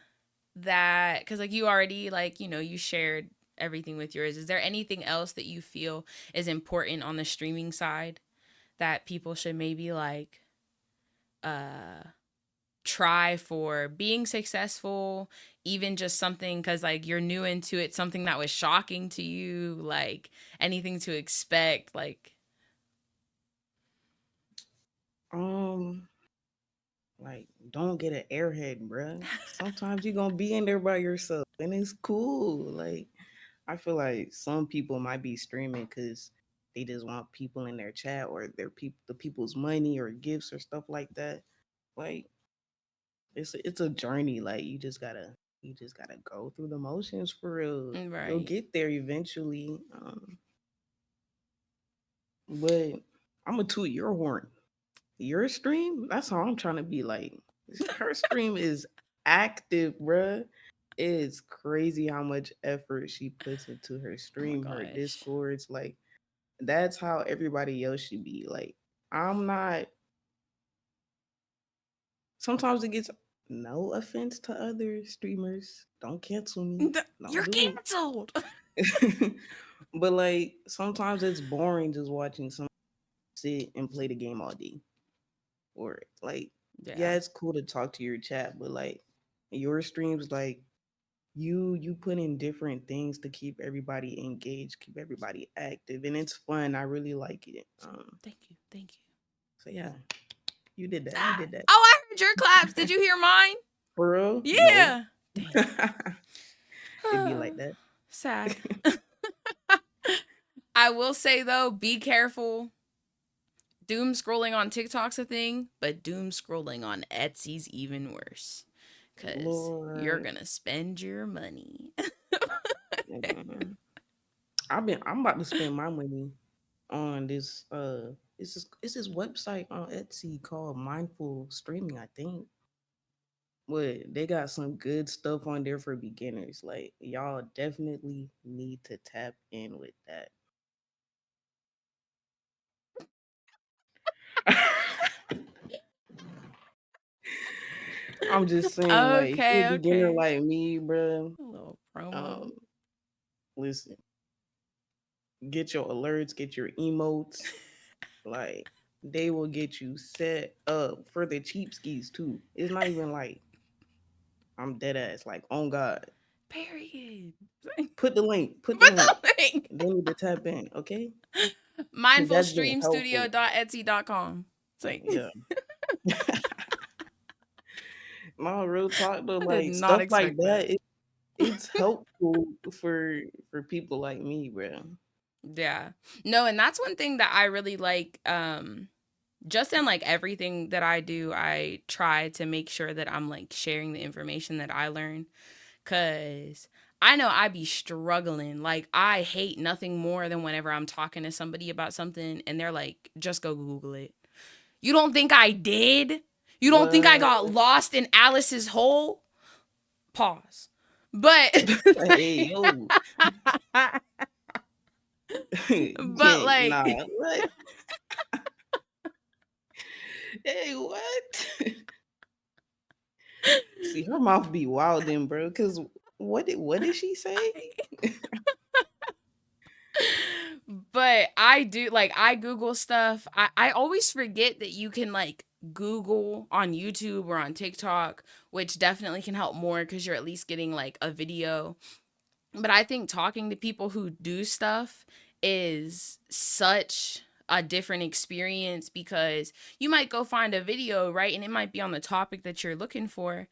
that, because like you already like you shared everything with yours, is there anything else that you feel is important on the streaming side that people should maybe like uh try for being successful, even just something because like you're new into it, something that was shocking to you, like anything to expect, like Um, like, don't get an airhead, bruh. Sometimes you're gonna be in there by yourself, and it's cool. Like, I feel like some people might be streaming because they just want people in their chat or the people's money or gifts or stuff like that. Like, it's a journey. Like, you just gotta go through the motions for real. You'll right. get there eventually. But I'm gonna toot your horn. Your stream, that's how I'm trying to be like. Her stream is active, bruh. It's crazy how much effort she puts into her Oh my stream, her gosh. discords. Like, that's how everybody else should be. Like, I'm not, sometimes it gets, no offense to other streamers. Don't cancel me. Don't You're do canceled. it. But like sometimes it's boring just watching someone sit and play the game all day. Or like, Yeah. yeah, it's cool to talk to your chat, but like your streams, like you put in different things to keep everybody engaged, keep everybody active, and it's fun. I really like it. Thank you. Thank you. So yeah, you did that. You Ah, did that. oh, I heard your claps. Did you hear mine? For real? No. Yeah. Dang. It'd be like that. Sad. I will say though, be careful. Doom scrolling on TikTok's a thing, but doom scrolling on Etsy's even worse. Cause you're Lord. gonna spend your money. Man. I'm about to spend my money on this it's this website on Etsy called Mindful Streaming, I think. But they got some good stuff on there for beginners. Like y'all definitely need to tap in with that. I'm just saying, like, if you're a Okay, beginner okay. like me, bro, A little um, promo. listen, get your alerts, get your emotes, like they will get you set up for the cheap skis too. It's not even like I'm dead ass, like on God. Period. Put the link, put the Put link. the link. They need to tap in, okay? Because that's being helpful. mindfulstreamstudio.etsy.com. It's like Yeah. No, real talk though, I did like not stuff like expect that. that. it's helpful for people like me, bro. Yeah. No, and that's one thing that I really like. Just in like everything that I do, I try to make sure that I'm like sharing the information that I learn. Cause I know I be struggling. Like I hate nothing more than whenever I'm talking to somebody about something and they're like, just go Google it. You don't think I did? You don't think I What? got lost in Alice's hole? Pause. But Hey, yo. but Nah, like what? Hey, what? See, her mouth be wild then, bro. Cause what did she say? but I do like I Google stuff. I always forget that you can like Google on YouTube or on TikTok, which definitely can help more because you're at least getting like a video. But I think talking to people who do stuff is such a different experience because you might go find a video, right? And it might be on the topic that you're looking for,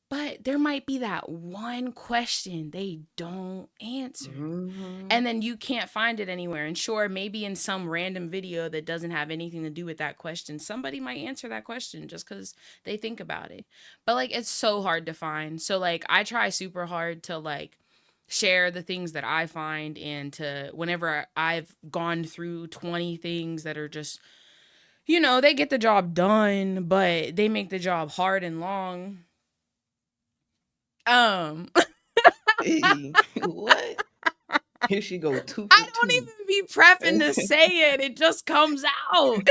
but there might be that one question they don't answer. Hmm. And then you can't find it anywhere. And sure, maybe in some random video that doesn't have anything to do with that question, somebody might answer that question just because they think about it. But like, it's so hard to find. So, like, I try super hard to like share the things that I find and to whenever I've gone through 20 things that are just, they get the job done, but they make the job hard and long. Hey, what? Here she go, two for I don't two. even be prepping to say it. It just comes out.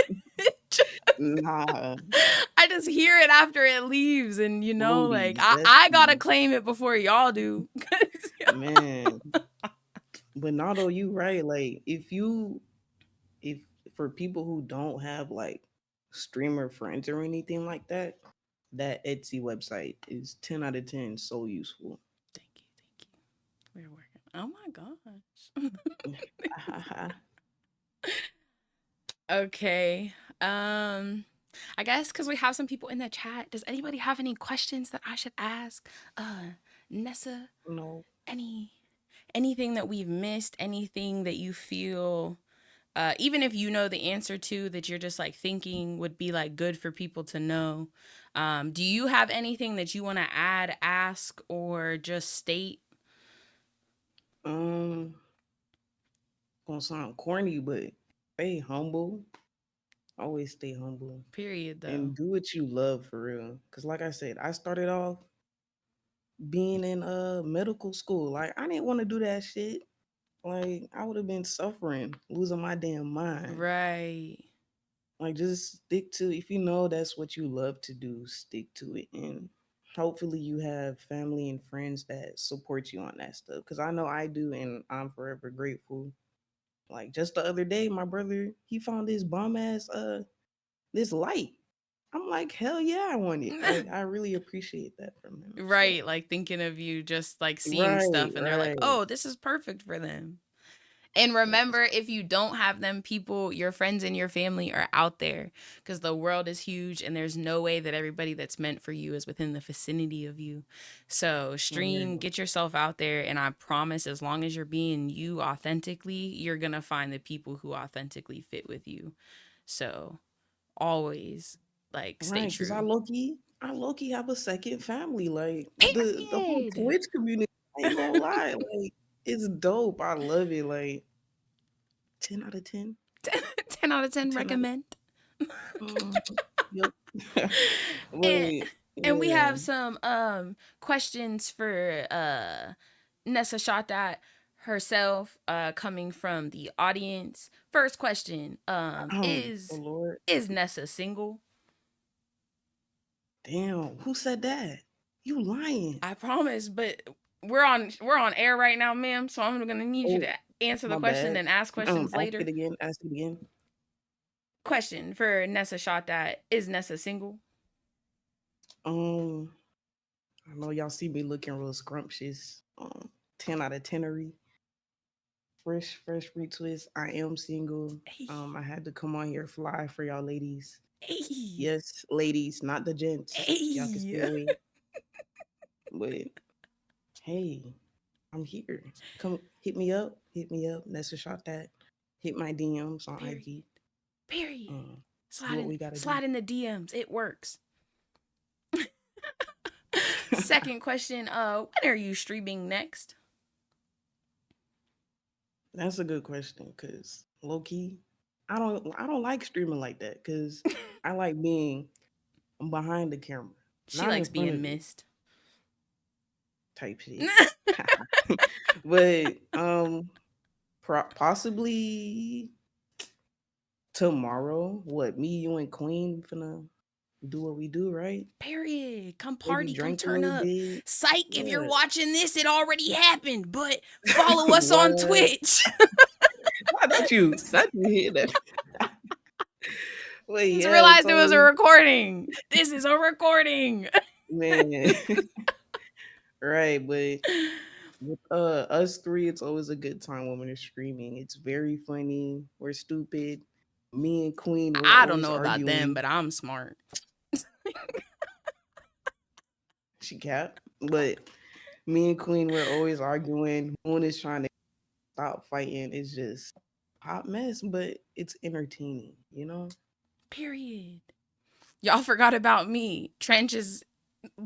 Nah, I just hear it after it leaves, and like fully I gotta zesty, claim it before y'all do. man. But not all you right. Like if for people who don't have like streamer friends or anything like that, that Etsy website is 10 out of 10. So useful. Thank you, thank you. We're working. Oh my gosh. Okay. I guess because we have some people in the chat. Does anybody have any questions that I should ask? Nessa, No. any anything that we've missed? Anything that you feel even if you know the answer to that you're just like thinking would be like good for people to know. Do you have anything that you want to add, ask, or just state? Um, gonna sound corny, but stay humble. Always stay humble Period, though. and do what you love for real. Cause like I said, I started off being in medical school. Like I didn't want to do that shit. Like I would have been suffering, losing my damn mind. Right. Like just stick to if you know that's what you love to do, stick to it and hopefully you have family and friends that support you on that stuff. Cause I know I do and I'm forever grateful. Like just the other day, my brother, he found this bomb ass this light. I'm like, hell yeah, I want it. Like I really appreciate that from him. So Right. Like thinking of you just like seeing right, stuff and they're like, right. oh, this is perfect for them. And Yes. remember, if you don't have them, people, your friends and your family are out there because the world is huge and there's no way that everybody that's meant for you is within the vicinity of you. So, stream, Right. get yourself out there. And I promise, as long as you're being you authentically, you're going to find the people who authentically fit with you. So, always like stay Right. Cause true. I low key have a second family. Like the whole Period. Twitch community, I ain't gonna lie. Like it's dope. I love it. Like 10 out of 10. 10 out of 10 10 out of recommend. yep. and But and we yeah. have some questions for Nessa shot at herself coming from the audience. First question, Oh Lord. is Nessa single? Damn, who said that? You lying. I promise, but we're on air right now, ma'am, so I'm going to need you Oh, to answer the my question bad. and ask questions Ask later. it again. Ask it again. Question for Nessa shot at, is Nessa single? Um, I know y'all see me looking real scrumptious. 10 out of 10. Fresh retwist. I am single. Hey. I had to come on here fly for y'all ladies. Hey. Yes, ladies, not the gents. Y'all can stay Hey. away. But Hey, I'm here. Come hit me up. Hit me up. Nessa shot that. Hit my DMs on Period. IG. Period. See what we gotta do. Slide in the DMs. It works. Second question, when are you streaming next? That's a good question because low key, I don't like streaming like that because I like being behind the camera, She not in likes front being of it missed. type shit. But possibly tomorrow. What me, you, and Queen finna do what we do, right? Period. Come Maybe party, come drink a turn little up. bit. Psych, if you're Yeah. watching this, it already happened, but follow us on What? Twitch. Not you hear that. But Just yeah, realized it's it was a always recording. This is a recording. man. Right, but with us three, it's always a good time when we're streaming. It's very funny. We're stupid. Me and Queen, we're I don't always know about them, arguing. but I'm smart. She cap. But me and Queen, we're always arguing. One is trying to stop fighting. It's just hot mess, but it's entertaining, you know? Period. Y'all forgot about me. Trench is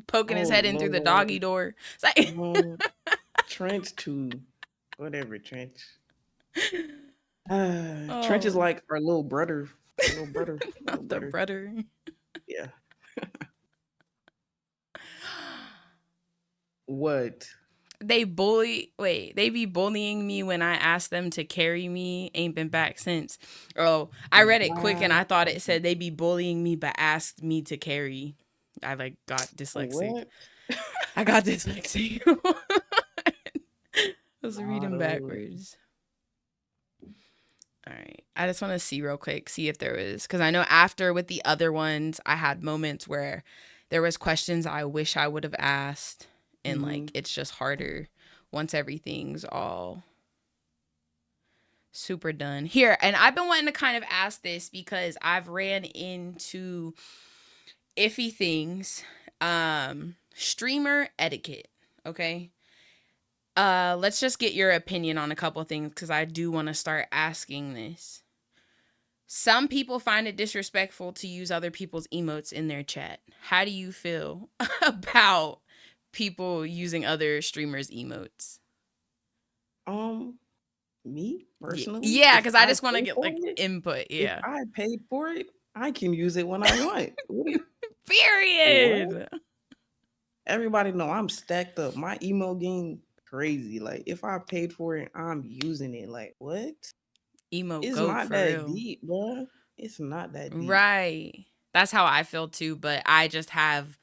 poking his Oh head in through the doggy Lord. door. It's like, Um, Trench too. Whatever, Trench. Trench is oh, like our little brother. Little brother. Little not the brother. brother. Yeah. What? They be bullying me when I ask them to carry me. Ain't been back since. Oh, I read it quick and Wow. I thought it said they be bullying me but asked me to carry. I like got dyslexic. What? I got dyslexic. I was reading Motto. backwards. All right. I just want to see real quick, see if there was, because I know after with the other ones, I had moments where there was questions I wish I would have asked, and Hmm. like it's just harder once everything's all super done. Here, and I've been wanting to kind of ask this because I've ran into iffy things. Streamer etiquette. Okay. Let's just get your opinion on a couple things because I do want to start asking this. Some people find it disrespectful to use other people's emotes in their chat. How do you feel about people using other streamers' emotes? Um, Me Yeah, personally, yeah, if because I I just want to pay get for like it, input. if Yeah. I paid for it, I can use it when I want. What? Period. Everybody know I'm stacked up. My emo game crazy. Like if I paid for it, I'm using it. Like what? Emo It's goat not for that real. deep, bro. It's not that deep. Right. That's how I feel too, but I just have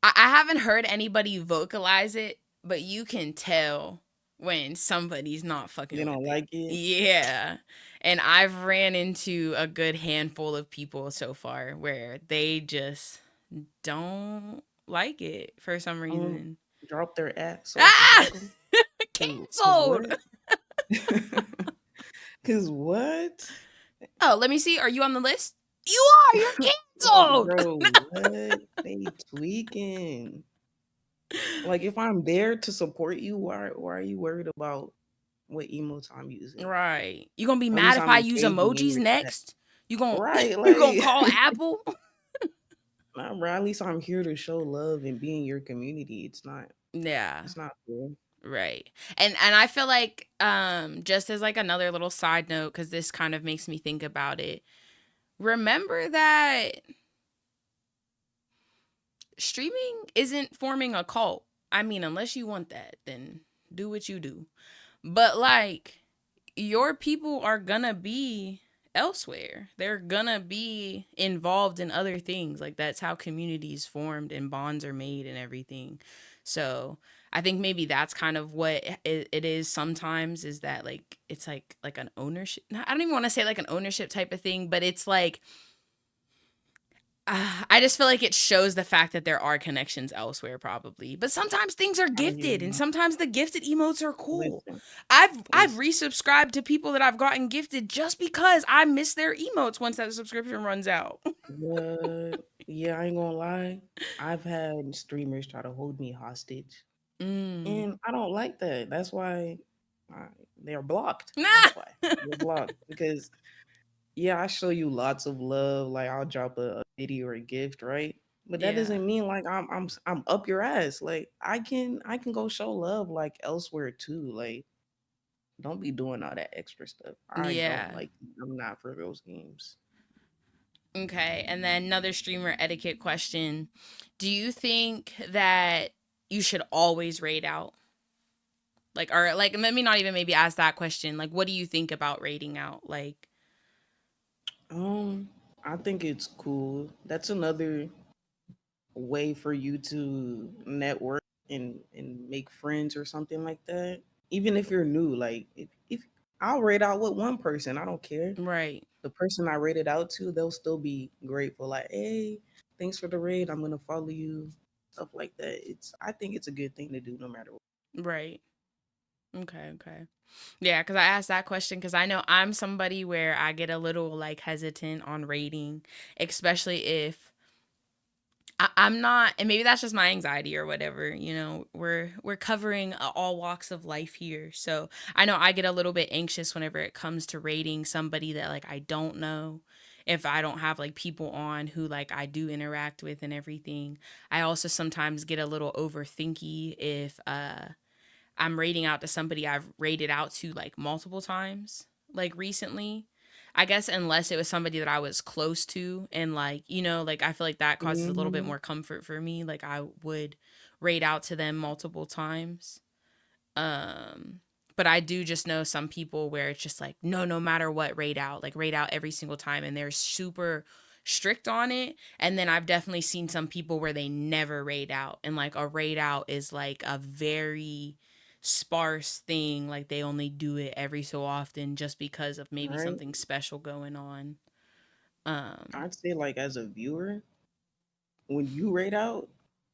I haven't heard anybody vocalize it, but you can tell when somebody's not They fucking don't with it. like it. Yeah. And I've ran into a good handful of people so far where they just don't like it for some Um, reason. Drop their app so I can Ah! block them. Cause Canceled. what? Cause what? Oh, let me see. Are you on the list? You are. You're canceled. Bro, what? They tweaking. Like if I'm there to support you, why are you worried about what emotes I'm using? Right. You gonna be At mad least if I'm I use engaging in emojis your chat. next? You gonna Right, you gonna like call Apple? nah, bro. At least I'm here to show love and be in your community. Yeah. It's not cool. Right. And I feel like just as like another little side note cuz this kind of makes me think about it. Remember that streaming isn't forming a cult. I mean, unless you want that, then do what you do. But like your people are gonna be elsewhere. They're gonna be involved in other things. Like that's how communities formed and bonds are made and everything. So I think maybe that's kind of what it is sometimes is that like it's like an ownership. I don't even want to say like an ownership type of thing, but it's like I just feel like it shows the fact that there are connections elsewhere, probably. But sometimes things are I hear gifted, and you. sometimes the gifted emotes are cool. Listen, I've listen. resubscribed to people that I've gotten gifted just because I miss their emotes once that subscription runs out. What? Yeah, I ain't gonna lie. I've had streamers try to hold me hostage. Mm. and I don't like that. That's why I, they're blocked. Nah. That's why they're blocked because yeah, I show you lots of love. Like I'll drop a video or a gift, right? But that Yeah. doesn't mean like I'm up your ass. Like I can go show love like elsewhere too. Like don't be doing all that extra stuff. I don't Yeah. like. I'm not for those games. Okay. And then another streamer etiquette question. Do you think that you should always raid out? Like, or like, let me not even maybe ask that question. Like, what do you think about raiding out? Like, Um, I think it's cool. That's another way for you to network and make friends or something like that. Even if you're new, like if I'll rate out with one person, I don't care. right, The person I rated out to, they'll still be grateful. Like, hey, thanks for the raid. I'm gonna follow you, stuff like that. I think it's a good thing to do no matter what. right. Okay, okay. Yeah, because I asked that question because I know I'm somebody where I get a little like hesitant on rating, especially if I'm not, and maybe that's just my anxiety or whatever. You know, we're covering all walks of life here, so I know I get a little bit anxious whenever it comes to rating somebody that like I don't know. If I don't have like people on who like I do interact with and everything, I also sometimes get a little overthinky if I'm rating out to somebody I've rated out to like multiple times, like recently. I guess unless it was somebody that I was close to and like, you know, like I feel like that causes a little bit Hmm. more comfort for me. Like I would rate out to them multiple times. Um but I do just know some people where it's just like no matter what rate out, like rate out every single time and they're super strict on it. And then I've definitely seen some people where they never rate out and like a rate out is like a very sparse thing, like they only do it every so often just because of maybe Right? something special going on. Um I'd say like as a viewer, when you rate out,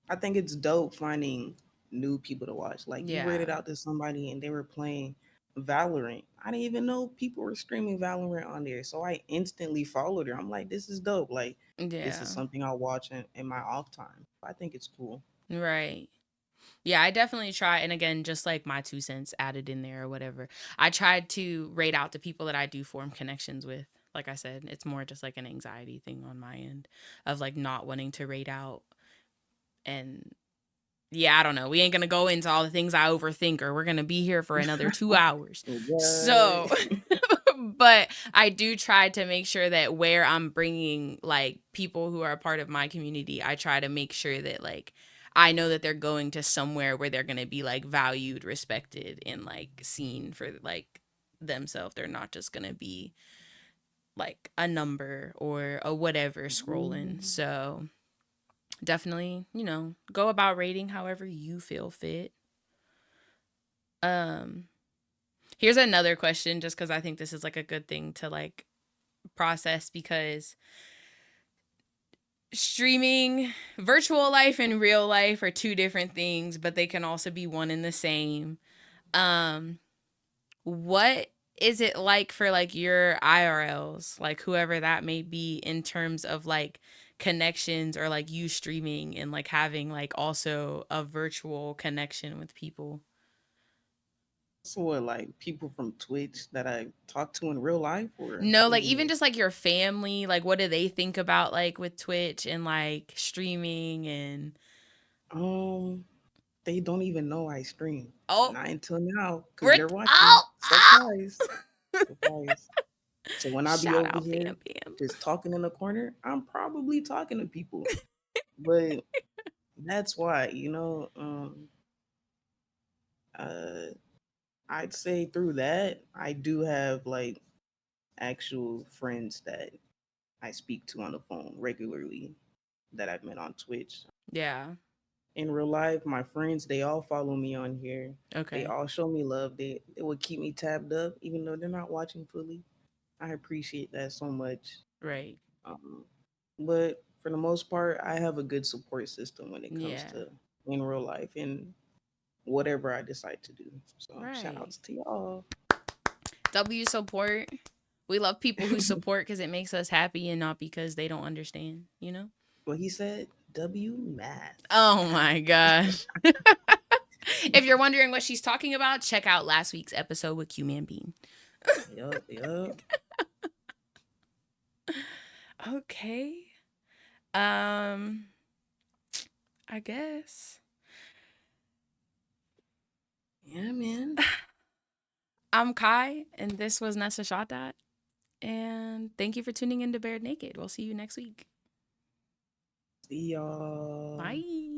I think it's dope finding new people to watch. Like you yeah. rated out to somebody and they were playing Valorant. I didn't even know people were streaming Valorant on there. So I instantly followed her. I'm like, this is dope. Like this is Yeah. something I'll watch in my off time. I think it's cool. Right. Yeah, I definitely try. And again, just like my 2 cents added in there or whatever, I tried to rate out the people that I do form connections with. Like I said, it's more just like an anxiety thing on my end of like not wanting to rate out. And yeah, I don't know. We ain't going to go into all the things I overthink or we're going to be here for another 2 hours. What? So, but I do try to make sure that where I'm bringing like people who are a part of my community, I try to make sure that like I know that they're going to somewhere where they're going to be like valued, respected, and like seen for like themselves. They're not just going to be like a number or a whatever scrolling. Mhm. So, definitely, you know, go about rating however you feel fit. Um Here's another question just cuz I think this is like a good thing to like process because streaming, virtual life and real life are two different things, but they can also be one and the same. Um, what is it like for like your IRLs, like whoever that may be, in terms of like connections or like you streaming and like having like also a virtual connection with people? So what, like people from Twitch that I talk to in real life, or No, what do like you even mean? just like your family, like what do they think about like with Twitch and like streaming and Um, they don't even know I stream. oh, Not until now, because they're Rick, watching. oh, Surprise. Surprise. So when I be shout over out here Bam Bam. just talking in the corner, I'm probably talking to people. But that's why, uh I'd say through that, I do have like actual friends that I speak to on the phone regularly that I've met on Twitch. Yeah. In real life, my friends, they all follow me on here. They Okay. all show me love. They would keep me tabbed up, even though they're not watching fully. I appreciate that so much. Right. Um, but for the most part, I have a good support system when it comes Yeah. to in real life and whatever I decide to do. So shout Right. outs to y'all. W support. We love people who support because it makes us happy and not because they don't understand, you know? What he said, W math. Oh my gosh. If you're wondering what she's talking about, check out last week's episode with Q-Man Bean. Yup. Okay. I guess. Yeah, man. I'm Kai, and this was Nessa Shot That. And thank you for tuning in to Bared Naked. We'll see you next week. See y'all. Bye.